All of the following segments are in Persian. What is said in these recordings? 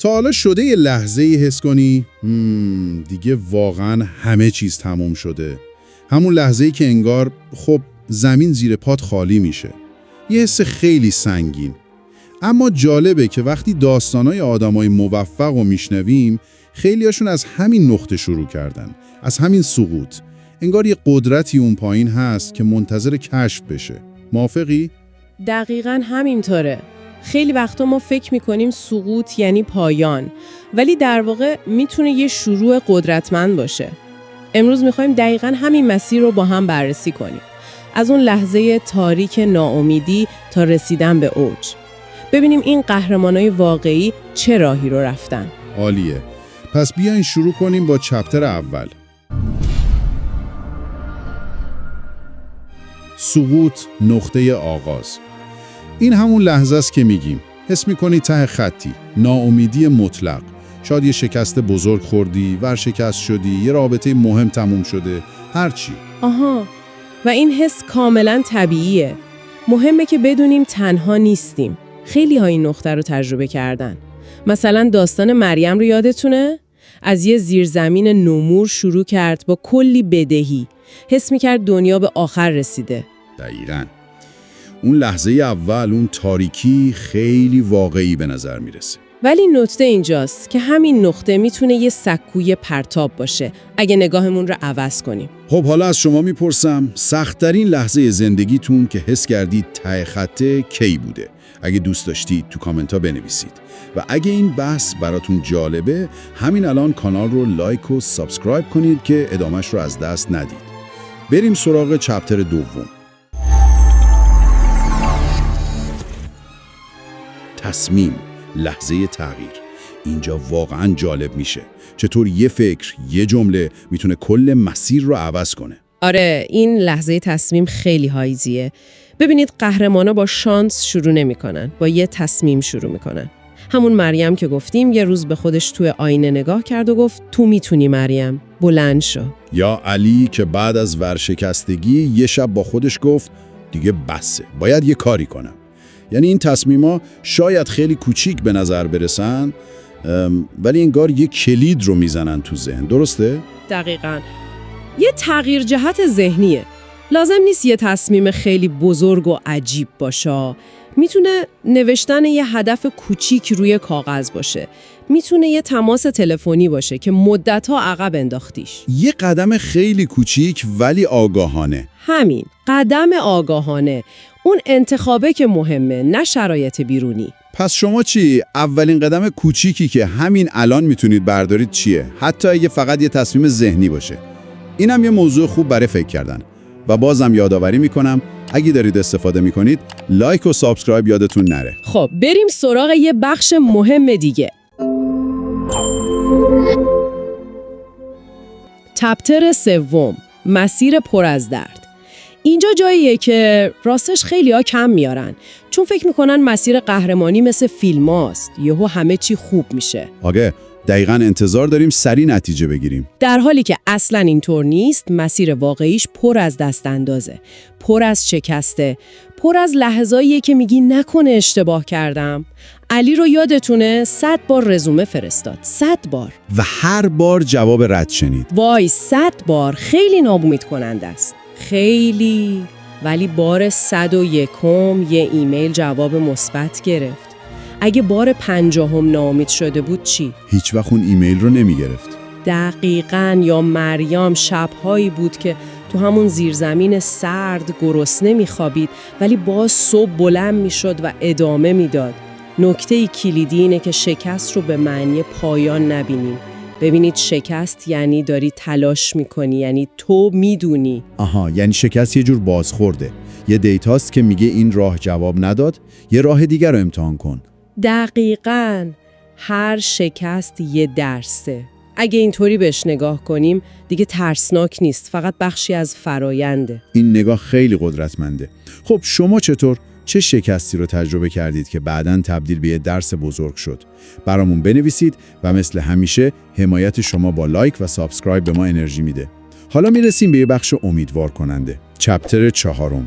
تا حالا شده یه لحظه‌ای حس کنی دیگه واقعا همه چیز تموم شده؟ همون لحظه‌ای که انگار خب زمین زیر پات خالی میشه. یه حس خیلی سنگین. اما جالبه که وقتی داستانای آدمای موفق رو میشنویم، خیلیاشون از همین نقطه شروع کردن، از همین سقوط. انگار یه قدرتی اون پایین هست که منتظر کشف بشه. موافقی؟ دقیقاً همینطوره. خیلی وقتا ما فکر میکنیم سقوط یعنی پایان، ولی در واقع میتونه یه شروع قدرتمند باشه. امروز میخوایم دقیقاً همین مسیر رو با هم بررسی کنیم. از اون لحظه تاریک ناامیدی تا رسیدن به اوج. ببینیم این قهرمانای واقعی چه راهی رو رفتن. عالیه. پس بیاین شروع کنیم با چپتر اول. سقوط نقطه آغاز. این همون لحظه است که میگیم حس میکنی ته خطی، ناامیدی مطلق. شاید یه شکست بزرگ خوردی، ورشکست شدی، یه رابطه مهم تموم شده، هرچی. آها، و این حس کاملا طبیعیه. مهمه که بدونیم تنها نیستیم. خیلی ها این نقطه رو تجربه کردن. مثلا داستان مریم رو یادتونه؟ از یه زیرزمین نمور شروع کرد با کلی بدهی. حس میکرد دنیا به آخر رسیده. دقیقاً. اون لحظه اول، اون تاریکی خیلی واقعی به نظر میرسه. ولی نکته اینجاست که همین نقطه میتونه یه سکوی پرتاب باشه اگه نگاهمون رو عوض کنیم. خب حالا از شما میپرسم سخت‌ترین لحظه زندگیتون که حس کردید ته خطه کی بوده؟ اگه دوست داشتید تو کامنت ها بنویسید. و اگه این بحث براتون جالبه، همین الان کانال رو لایک و سابسکرایب کنید که ادامش رو از دست ندید. بریم سراغ چپتر دوم. تصمیم، لحظه تغییر. اینجا واقعاً جالب میشه. چطور یه فکر، یه جمله میتونه کل مسیر رو عوض کنه. آره، این لحظه تصمیم خیلی هایزیه. ببینید قهرمانا با شانس شروع نمی‌کنن، با یه تصمیم شروع می‌کنن. همون مریم که گفتیم یه روز به خودش توی آینه نگاه کرد و گفت تو میتونی مریم، بلند شو. یا علی که بعد از ورشکستگی یه شب با خودش گفت دیگه بسه، باید یه کاری کنم. یعنی این تصمیما شاید خیلی کوچیک به نظر برسن، ولی انگار یه کلید رو میزنن تو ذهن. درسته؟ دقیقاً. یه تغییر جهت ذهنیه. لازم نیست یه تصمیم خیلی بزرگ و عجیب باشه. میتونه نوشتن یه هدف کوچیک روی کاغذ باشه. میتونه یه تماس تلفنی باشه که مدت‌ها عقب انداختیش. یه قدم خیلی کوچیک ولی آگاهانه. همین، قدم آگاهانه. اون انتخابه که مهمه، نه شرایط بیرونی. پس شما چی؟ اولین قدم کوچیکی که همین الان میتونید بردارید چیه؟ حتی اگه فقط یه تصمیم ذهنی باشه. اینم یه موضوع خوب برای فکر کردن. و بازم یادآوری میکنم اگه دارید استفاده میکنید لایک و سابسکرایب یادتون نره. خب بریم سراغ یه بخش مهم دیگه. چپتر سوم، مسیر پر از درد. اینجا جاییه که راستش خیلی‌ها کم میارن، چون فکر میکنن مسیر قهرمانی مثل فیلماست، یهو همه چی خوب میشه. آگه دقیقاً انتظار داریم سریع نتیجه بگیریم. در حالی که اصلاً اینطور نیست. مسیر واقعیش پر از دست اندازه، پر از شکسته، پر از لحظاییه که میگی نکنه اشتباه کردم. علی رو یادتونه 100 بار رزومه فرستاد، 100 بار، و هر بار جواب رد شنید. وای 100 بار خیلی ناامید کننده است، خیلی. ولی بار 101 یه ایمیل جواب مثبت گرفت. اگه بار 50 ناامید شده بود چی؟ هیچ وقت اون ایمیل رو نمی گرفت. دقیقاً. یا مریم شب‌هایی بود که تو همون زیرزمین سرد گرسنه می‌خوابید، ولی باز صبح بلند می‌شد و ادامه میداد. نکته کلیدی اینه که شکست رو به معنی پایان نبینیم. ببینید شکست یعنی داری تلاش می‌کنی، یعنی تو می‌دونی. آها، یعنی شکست یه جور بازخورده. یه دیتاست که میگه این راه جواب نداد، یه راه دیگر رو امتحان کن. دقیقاً. هر شکست یه درسه. اگه اینطوری بهش نگاه کنیم دیگه ترسناک نیست، فقط بخشی از فراینده. این نگاه خیلی قدرتمنده. خب شما چطور؟ چه شکستی رو تجربه کردید که بعداً تبدیل به یه درس بزرگ شد؟ برامون بنویسید و مثل همیشه حمایت شما با لایک و سابسکرایب به ما انرژی میده. حالا میرسیم به یه بخش امیدوار کننده. چپتر 4.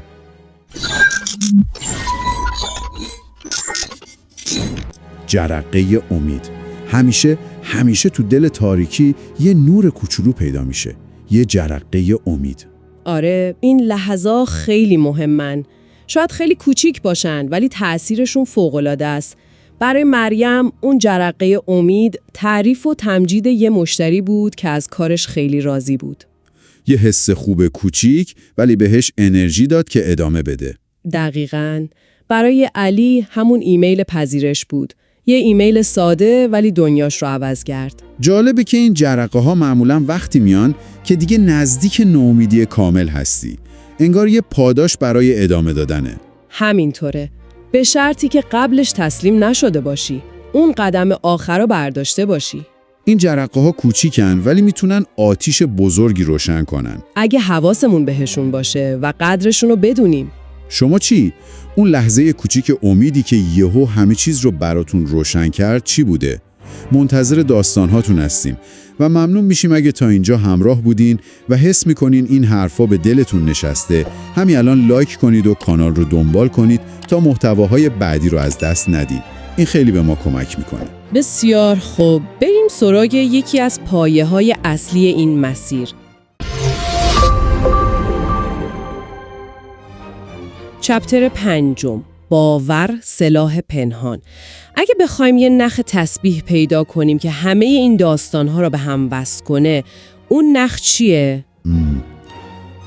جرقه امید. همیشه تو دل تاریکی یه نور کوچولو پیدا میشه، یه جرقه امید. آره، این لحظات خیلی مهمن. شاید خیلی کوچیک باشن ولی تأثیرشون فوق‌العاده است. برای مریم اون جرقه امید تعریف و تمجید یه مشتری بود که از کارش خیلی راضی بود. یه حس خوب کوچیک ولی بهش انرژی داد که ادامه بده. دقیقاً. برای علی همون ایمیل پذیرش بود. یه ایمیل ساده ولی دنیاش رو عوض کرد. جالبه که این جرقه ها معمولاً وقتی میان که دیگه نزدیک ناامیدی کامل هستی. انگار یه پاداش برای ادامه دادنه. همینطوره. به شرطی که قبلش تسلیم نشده باشی. اون قدم آخر رو برداشته باشی. این جرقه ها کوچیکن ولی میتونن آتیش بزرگی روشن کنن. اگه حواسمون بهشون باشه و قدرشون رو بدونیم. شما چی؟ اون لحظه کوچیک امیدی که یهو همه چیز رو براتون روشن کرد چی بوده؟ منتظر داستانهاتون هستیم و ممنون میشیم اگه تا اینجا همراه بودین و حس میکنین این حرفا به دلتون نشسته. همین الان لایک کنید و کانال رو دنبال کنید تا محتواهای بعدی رو از دست ندید. این خیلی به ما کمک میکنه. بسیار خوب، بریم سراغ یکی از پایه‌های اصلی این مسیر. چپتر 5، باور سلاح پنهان. اگه بخوایم یه نخ تسبیح پیدا کنیم که همه این داستان‌ها رو به هم وصل کنه، اون نخ چیه؟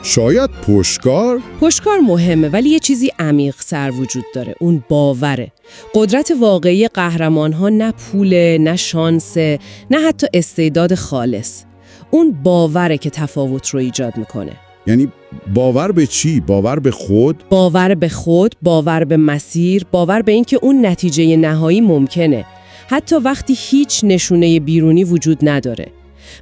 شاید پشتکار؟ پشتکار مهمه ولی یه چیزی عمیق‌تر وجود داره. اون باوره. قدرت واقعی قهرمان‌ها نه پوله، نه شانسه، نه حتی استعداد خالص. اون باوره که تفاوت رو ایجاد میکنه. یعنی باور به چی؟ باور به خود؟ باور به خود، باور به مسیر، باور به اینکه اون نتیجه نهایی ممکنه. حتی وقتی هیچ نشونه بیرونی وجود نداره.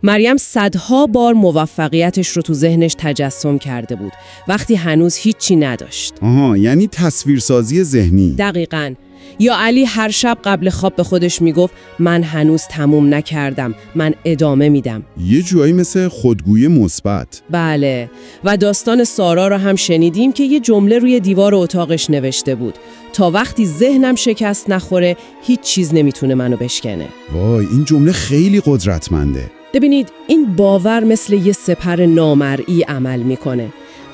مریم صدها بار موفقیتش رو تو ذهنش تجسم کرده بود وقتی هنوز هیچی نداشت. یعنی تصویرسازی ذهنی. دقیقاً. یا علی هر شب قبل خواب به خودش میگفت من هنوز تموم نکردم، من ادامه میدم. یه جایی مثل خودگویی مثبت. بله. و داستان سارا رو هم شنیدیم که یه جمله روی دیوار اتاقش نوشته بود: تا وقتی ذهنم شکست نخوره هیچ چیز نمیتونه منو بشکنه. وای، این جمله خیلی قدرتمنده. ببینید، این باور مثل یه سپر نامرئی عمل میکنه.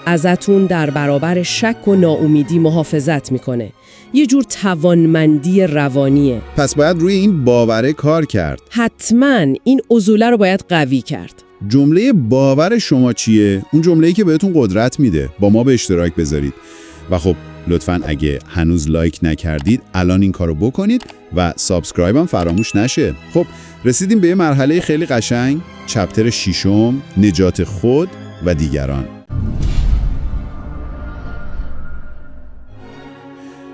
ازتون در برابر شک و ناامیدی محافظت میکنه. یه جور توانمندی روانیه. پس باید روی این باوره کار کرد. حتما این عضله رو باید قوی کرد. جمله باور شما چیه؟ اون جمله‌ای که بهتون قدرت میده. با ما به اشتراک بذارید. و خب لطفاً اگه هنوز لایک نکردید الان این کارو بکنید و سابسکرایب هم فراموش نشه. خب رسیدیم به یه مرحله خیلی قشنگ، چپتر 6، نجات خود و دیگران.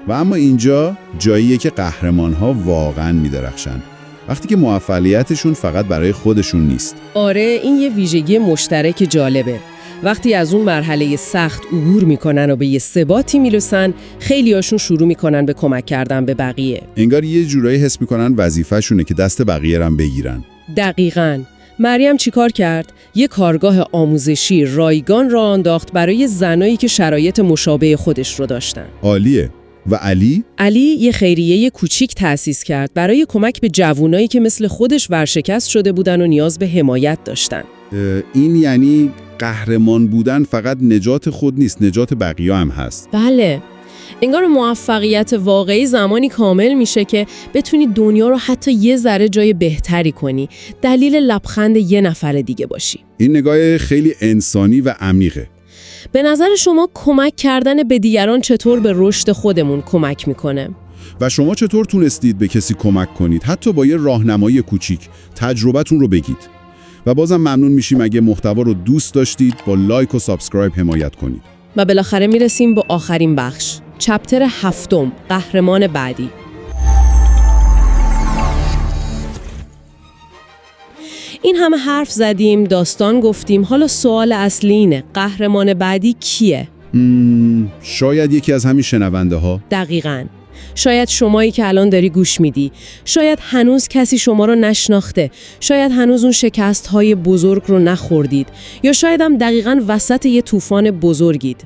و اما اینجا جاییه که قهرمان‌ها واقعاً می‌درخشن. وقتی که موفقیتشون فقط برای خودشون نیست. آره، این یه ویژگی مشترک جالبه. وقتی از اون مرحله سخت عبور میکنن و به یه ثباتی میرسن، خیلیاشون شروع میکنن به کمک کردن به بقیه. انگار یه جورایی حس میکنن وظیفه‌شونه که دست بقیه رو بگیرن. دقیقاً. مریم چیکار کرد؟ یه کارگاه آموزشی رایگان راه انداخت برای زنایی که شرایط مشابه خودش رو داشتن. عالیه. و علی یه خیریه کوچیک تأسیس کرد برای کمک به جوونایی که مثل خودش ورشکست شده بودن و نیاز به حمایت داشتن. این یعنی قهرمان بودن فقط نجات خود نیست، نجات بقیه هم هست. بله. انگار موفقیت واقعی زمانی کامل میشه که بتونی دنیا رو حتی یه ذره جای بهتری کنی، دلیل لبخند یه نفر دیگه باشی. این نگاه خیلی انسانی و عمیقه. به نظر شما کمک کردن به دیگران چطور به رشد خودمون کمک میکنه؟ و شما چطور تونستید به کسی کمک کنید؟ حتی با یه راهنمایی کوچیک تجربتون رو بگید. و بازم ممنون میشیم اگه محتوا رو دوست داشتید با لایک و سابسکرایب حمایت کنید. و بالاخره میرسیم به آخرین بخش، چپتر 7، قهرمان بعدی. این همه حرف زدیم، داستان گفتیم، حالا سوال اصلی اینه، قهرمان بعدی کیه؟ شاید یکی از همین شنونده ها. دقیقاً. شاید شمایی که الان داری گوش میدی. شاید هنوز کسی شما رو نشناخته. شاید هنوز اون شکست‌های بزرگ رو نخوردید. یا شاید هم دقیقاً وسط یه طوفان بزرگید.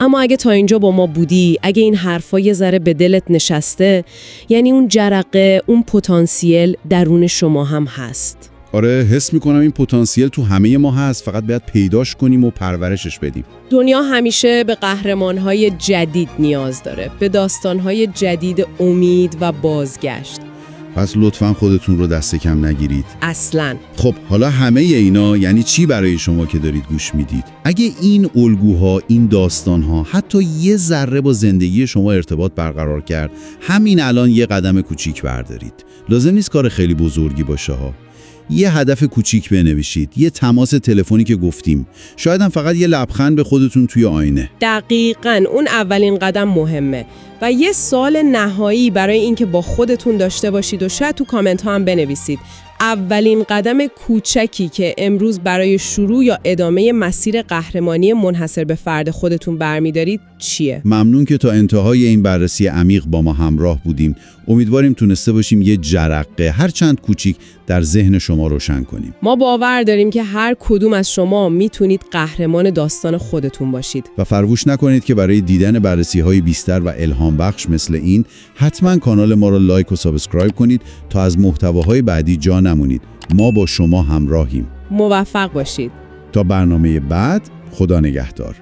اما اگه تا اینجا با ما بودی، اگه این حرفا یه ذره به دلت نشسته، یعنی اون جرقه، اون پتانسیل درون شما هم هست. آره، حس میکنم این پتانسیل تو همه ما هست، فقط باید پیداش کنیم و پرورشش بدیم. دنیا همیشه به قهرمان‌های جدید نیاز داره، به داستان‌های جدید امید و بازگشت. پس لطفاً خودتون رو دست کم نگیرید. اصلاً. خب حالا همه اینا یعنی چی برای شما که دارید گوش میدید؟ اگه این الگوها، این داستانها حتی یه ذره با زندگی شما ارتباط برقرار کرد، همین الان یه قدم کوچیک بردارید. لازم نیست کار خیلی بزرگی باشه ها. یه هدف کوچیک بنویسید، یه تماس تلفنی که گفتیم، شاید هم فقط یه لبخند به خودتون توی آینه. دقیقاً اون اولین قدم مهمه و یه سوال نهایی برای اینکه با خودتون داشته باشید و شاید تو کامنت ها هم بنویسید. اولین قدم کوچکی که امروز برای شروع یا ادامه مسیر قهرمانی منحصر به فرد خودتون برمی‌دارید چیه؟ ممنون که تا انتهای این بررسی عمیق با ما همراه بودیم. امیدواریم تونسته باشیم یه جرقه هر چند کوچیک در ذهن شما روشن کنیم. ما باور داریم که هر کدوم از شما میتونید قهرمان داستان خودتون باشید. و فراموش نکنید که برای دیدن بررسی‌های بیشتر و الهام بخش مثل این، حتما کانال ما را لایک و سابسکرایب کنید تا از محتواهای بعدی جا نمونید. ما با شما همراهیم. موفق باشید. تا برنامه بعد، خدا نگهدار.